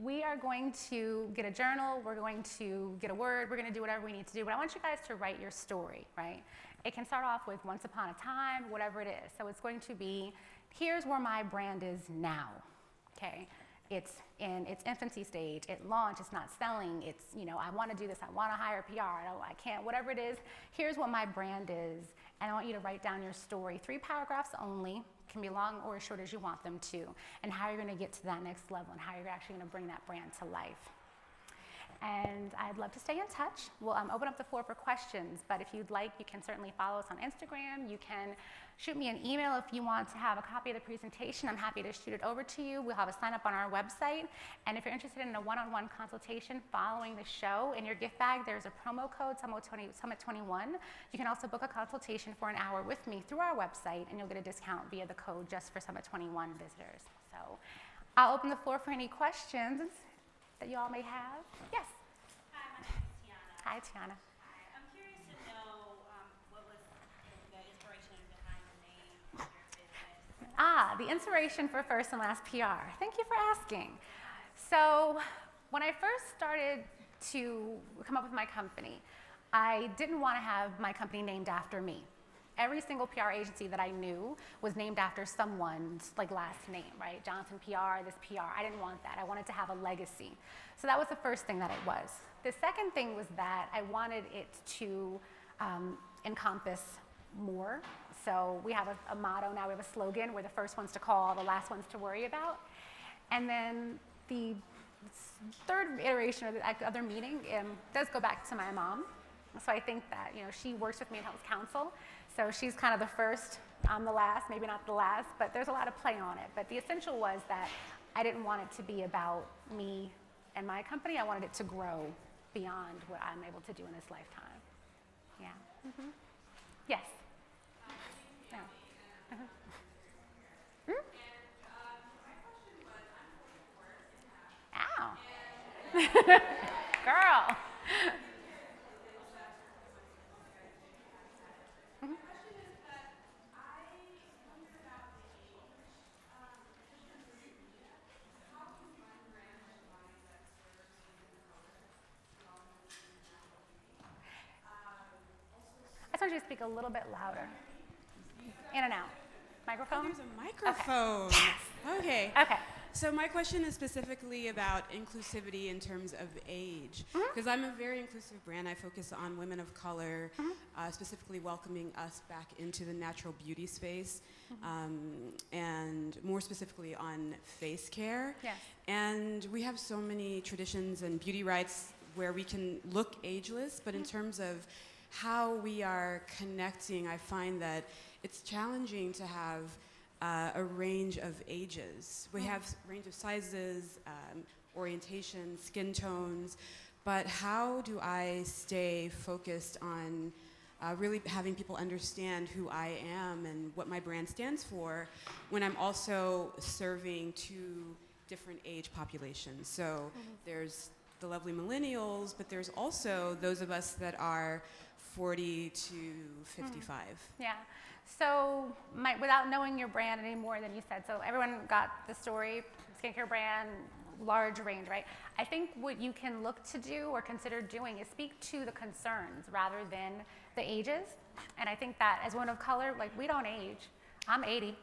We are going to get a journal. We're going to get a word. We're going to do whatever we need to do. But I want you guys to write your story, right? It can start off with once upon a time, whatever it is. So it's going to be, here's where my brand is now, okay? It's in its infancy stage. It launched, it's not selling. It's, you know, I want to do this. I want to hire PR. I can't, whatever it is. Here's what my brand is. And I want you to write down your story. 3 paragraphs only. Can be long or as short as you want them to. And how you're going to get to that next level and how you're actually going to bring that brand to life. And I'd love to stay in touch. We'll open up the floor for questions, but if you'd like, you can certainly follow us on Instagram. You can shoot me an email if you want to have a copy of the presentation. I'm happy to shoot it over to you. We'll have a sign up on our website. And if you're interested in a one-on-one consultation following the show, in your gift bag, there's a promo code, Summit21. You can also book a consultation for an hour with me through our website, and you'll get a discount via the code just for Summit21 visitors. So I'll open the floor for any questions that you all may have. Yes? Hi, my name is Tiana. Hi, Tiana. Hi, I'm curious to know what was the inspiration behind the name of your business? The inspiration for First and Last PR. Thank you for asking. So when I first started to come up with my company, I didn't want to have my company named after me. Every single PR agency that I knew was named after someone's last name, right? Johnson PR, this PR. I didn't want that. I wanted to have a legacy. So that was the first thing that it was. The second thing was that I wanted it to encompass more. So we have a motto now, we have a slogan, we're the first ones to call, the last ones to worry about. And then the third iteration of the other meeting does go back to my mom. So I think that, she works with me and helps counsel. So she's kind of the first, I'm the last, maybe not the last, but there's a lot of play on it. But the essential was that I didn't want it to be about me and my company. I wanted it to grow beyond what I'm able to do in this lifetime. Yeah. Mm-hmm. Yes. No. Uh-huh. Ow. Girl. I want you to speak a little bit louder. In and out. Microphone? There's a microphone. Okay. Okay. Okay. So my question is specifically about inclusivity in terms of age, because I'm a very inclusive brand. I focus on women of color, specifically welcoming us back into the natural beauty space, and more specifically on face care. Yes. And we have so many traditions and beauty rights where we can look ageless, but in terms of how we are connecting, I find that it's challenging to have a range of ages. We have a range of sizes, orientation, skin tones, but how do I stay focused on really having people understand who I am and what my brand stands for when I'm also serving 2 different age populations? So there's the lovely millennials, but there's also those of us that are 40 to 55. Yeah. So without knowing your brand any more than you said, so everyone got the story, skincare brand, large range, right? I think what you can look to do or consider doing is speak to the concerns rather than the ages. And I think that as one of color, like we don't age. I'm 80.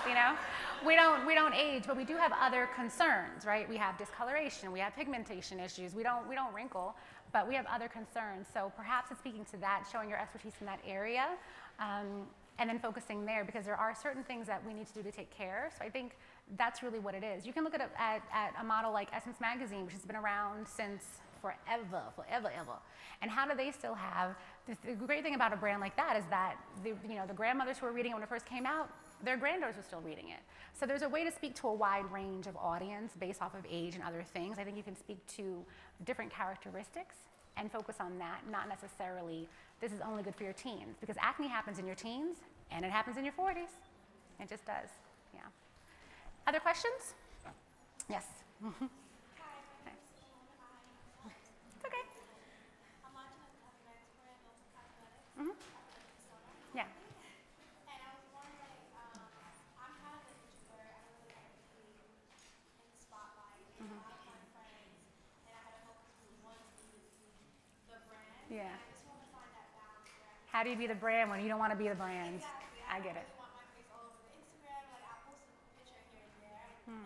You know? We don't age, but we do have other concerns, right? We have discoloration, we have pigmentation issues, we don't wrinkle, but we have other concerns. So perhaps it's speaking to that, showing your expertise in that area, and then focusing there, because there are certain things that we need to do to take care. So I think that's really what it is. You can look at a model like Essence Magazine, which has been around since forever. And how do they still have, the great thing about a brand like that is that the grandmothers who were reading it when it first came out, their granddaughters were still reading it. So there's a way to speak to a wide range of audience based off of age and other things. I think you can speak to different characteristics and focus on that, not necessarily this is only good for your teens, because acne happens in your teens and it happens in your 40s. It just does, yeah. Other questions? Yes. It's okay. I'm watching a cosmetics brand, Ulta Cosmetics. Yeah. And I was wondering, I'm kind of an introvert. I really like to be in the spotlight. And a lot of my friends, and I had a focus group, wanted to be the brand. Yeah. And I just want to find that balance where How do you be the brand when you don't want to be the brand? exactly, I get it. really want my face all over the Instagram. Like I post a picture here and there, and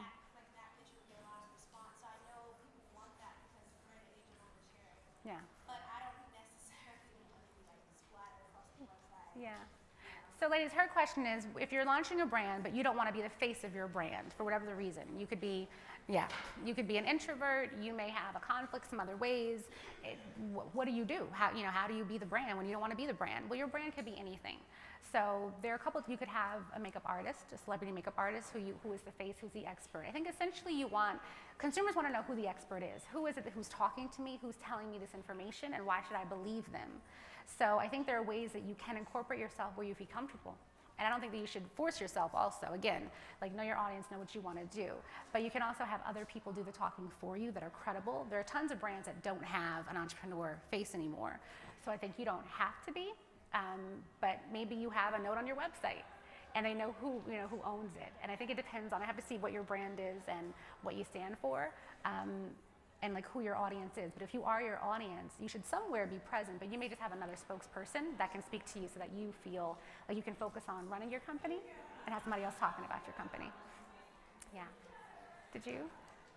that picture will get a lot of response. So I know people want that because we're in the age of oversharing. Yeah. But I don't necessarily want to be like splattered across the website. Yeah. So ladies, her question is, if you're launching a brand, but you don't want to be the face of your brand for whatever the reason, you could be an introvert, you may have a conflict some other ways. What do you do? How do you be the brand when you don't want to be the brand? Well, your brand could be anything. So there are a couple, you could have a makeup artist, a celebrity makeup artist who is the face, who's the expert. I think essentially consumers want to know who the expert is. Who is it who's talking to me, who's telling me this information, and why should I believe them? So I think there are ways that you can incorporate yourself where you feel comfortable. And I don't think that you should force yourself also. Again, like know your audience, know what you want to do. But you can also have other people do the talking for you that are credible. There are tons of brands that don't have an entrepreneur face anymore. So I think you don't have to be, but maybe you have a note on your website and they know who owns it. And I think it depends on, I have to see what your brand is and what you stand for. And like who your audience is. But if you are your audience, you should somewhere be present, but you may just have another spokesperson that can speak to you so that you feel like you can focus on running your company and have somebody else talking about your company. Yeah. Did you?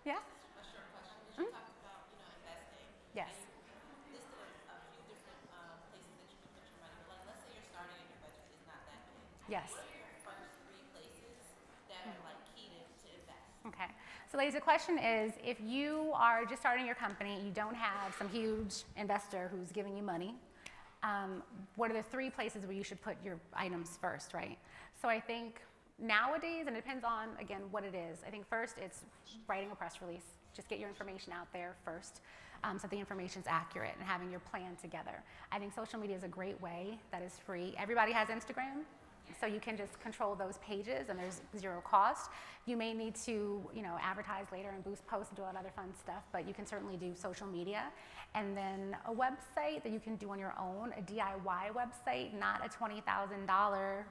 Yeah? A short question. You talked about, investing. Yes. And you listed a few different places that you can put your money. But like, let's say you're starting and your budget is not that big. Yes. What are your first 3 places that are like key to invest? Okay. So ladies, the question is, if you are just starting your company, you don't have some huge investor who's giving you money, what are the 3 places where you should put your items first, right? So I think nowadays, and it depends on, again, what it is. I think first it's writing a press release. Just get your information out there first so the information's accurate and having your plan together. I think social media is a great way that is free. Everybody has Instagram. So you can just control those pages and there's 0 cost. You may need to, advertise later and boost posts and do all that other fun stuff, but you can certainly do social media. And then a website that you can do on your own, a DIY website, not a $20,000,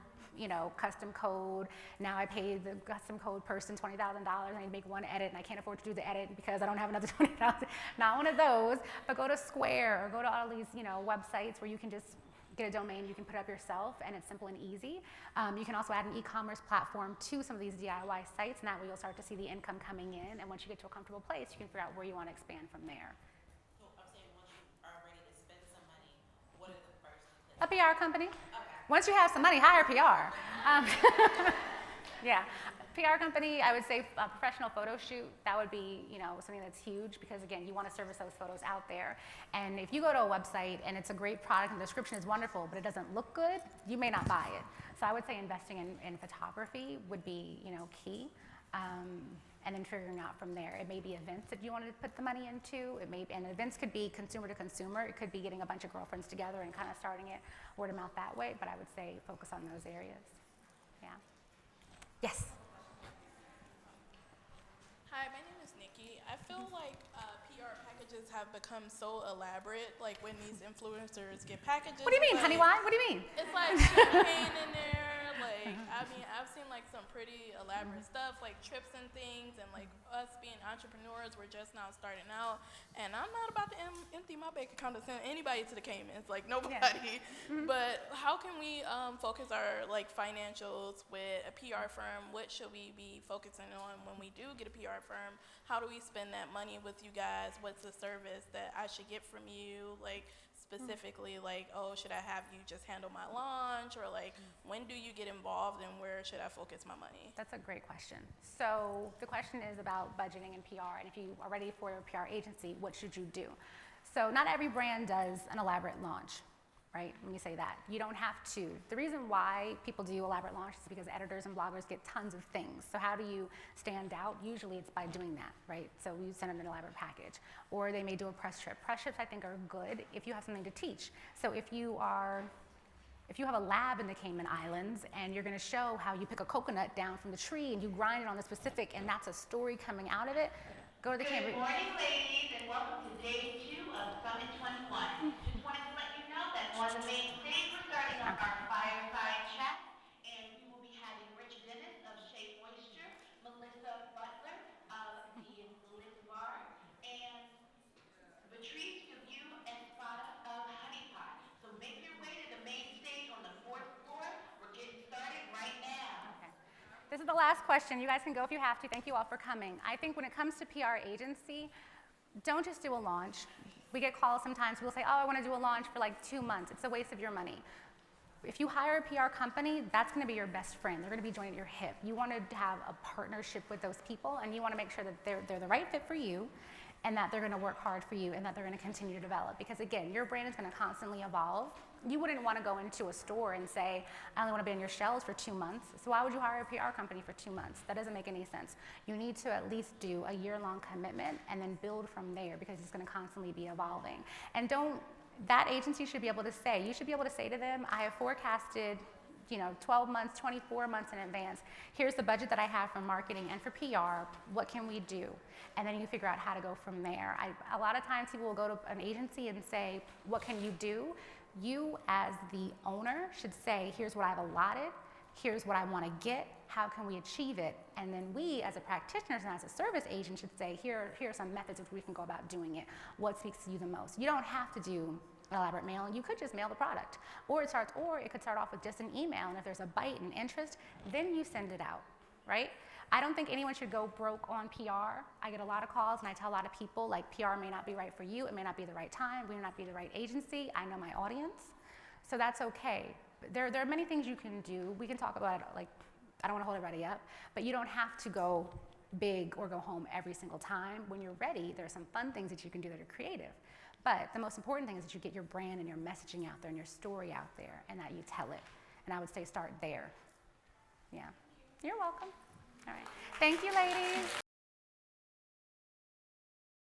custom code. Now I pay the custom code person $20,000 and I need to make one edit and I can't afford to do the edit because I don't have another $20,000. Not one of those, but go to Square or go to all these, websites where you can just get a domain, you can put it up yourself, and it's simple and easy. You can also add an e-commerce platform to some of these DIY sites, and that way you'll start to see the income coming in, and once you get to a comfortable place, you can figure out where you want to expand from there. So I'm saying once you are ready to spend some money, what are the first places? A PR company. Okay. Once you have some money, hire PR. Yeah. PR company, I would say a professional photo shoot, that would be, something that's huge because again, you want to service those photos out there. And if you go to a website and it's a great product and the description is wonderful, but it doesn't look good, you may not buy it. So I would say investing in photography would be, key. And then figuring out from there. It may be events that you want to put the money into. And events could be consumer to consumer. It could be getting a bunch of girlfriends together and kind of starting it word of mouth that way. But I would say focus on those areas. Yeah. Yes. Hi, my name is Nikki. I feel like PR packages have become so elaborate. Like when these influencers get packages. What do you mean, like, honey? Why? What do you mean? It's like champagne in there. Like, I mean, I've seen like some pretty elaborate stuff, like trips and things, and like us being entrepreneurs, we're just now starting out, and I'm not about to empty my bank account to send anybody to the Caymans, like nobody. But how can we focus our like financials with a PR firm? What should we be focusing on when we do get a PR firm? How do we spend that money with you guys? What's the service that I should get from you? Like, specifically, like, oh, should I have you just handle my launch, or like when do you get involved and where should I focus my money? That's a great question. So the question is about budgeting and PR, and if you are ready for a PR agency, what should you do? So not every brand does an elaborate launch, right? Let me say that. You don't have to. The reason why people do elaborate launches is because editors and bloggers get tons of things. So how do you stand out? Usually it's by doing that, right? So you send them an elaborate package. Or they may do a press trip. Press trips, I think, are good if you have something to teach. So if you have a lab in the Cayman Islands and you're going to show how you pick a coconut down from the tree and you grind it on the specific, and that's a story coming out of it, go to the Cayman. Good morning, ladies, and welcome to day 2 of Summit 21. Just wanted to let you know that on the main stage, we're starting up our fireside chat, and we will be having Rich Dennis of Shea Moisture, Melissa Butler of the Lit Bar, and Patrice Dubuque and Spada of Honey Pot. So make your way to the main stage on the 4th floor. We're getting started right now. Okay. This is the last question. You guys can go if you have to. Thank you all for coming. I think when it comes to PR agency, don't just do a launch. We get calls sometimes. We'll say, oh, I want to do a launch for like 2 months. It's a waste of your money. If you hire a PR company, that's going to be your best friend. They're going to be joining at your hip. You want to have a partnership with those people, and you want to make sure that they're the right fit for you, and that they're going to work hard for you, and that they're going to continue to develop. Because again, your brand is going to constantly evolve. You wouldn't want to go into a store and say, I only want to be on your shelves for 2 months. So why would you hire a PR company for 2 months? That doesn't make any sense. You need to at least do a year-long commitment and then build from there, because it's going to constantly be evolving. And that agency should be able to say, you should be able to say to them, I have forecasted 12 months, 24 months in advance. Here's the budget that I have for marketing and for PR. What can we do? And then you figure out how to go from there. A lot of times people will go to an agency and say, what can you do? You as the owner should say, here's what I've allotted. Here's what I want to get. How can we achieve it? And then we as a practitioners and as a service agent should say, here are some methods which we can go about doing it. What speaks to you the most? You don't have to do elaborate mailing. You could just mail the product. Or it could start off with just an email, and if there's a bite and interest, then you send it out, right? I don't think anyone should go broke on PR. I get a lot of calls, and I tell a lot of people, like, PR may not be right for you. It may not be the right time. We may not be the right agency. I know my audience. So that's okay. There are many things you can do. We can talk about, like, I don't want to hold everybody up, but you don't have to go big or go home every single time. When you're ready, there are some fun things that you can do that are creative. But the most important thing is that you get your brand and your messaging out there and your story out there, and that you tell it. And I would say start there. Yeah. You're welcome. All right. Thank you, ladies.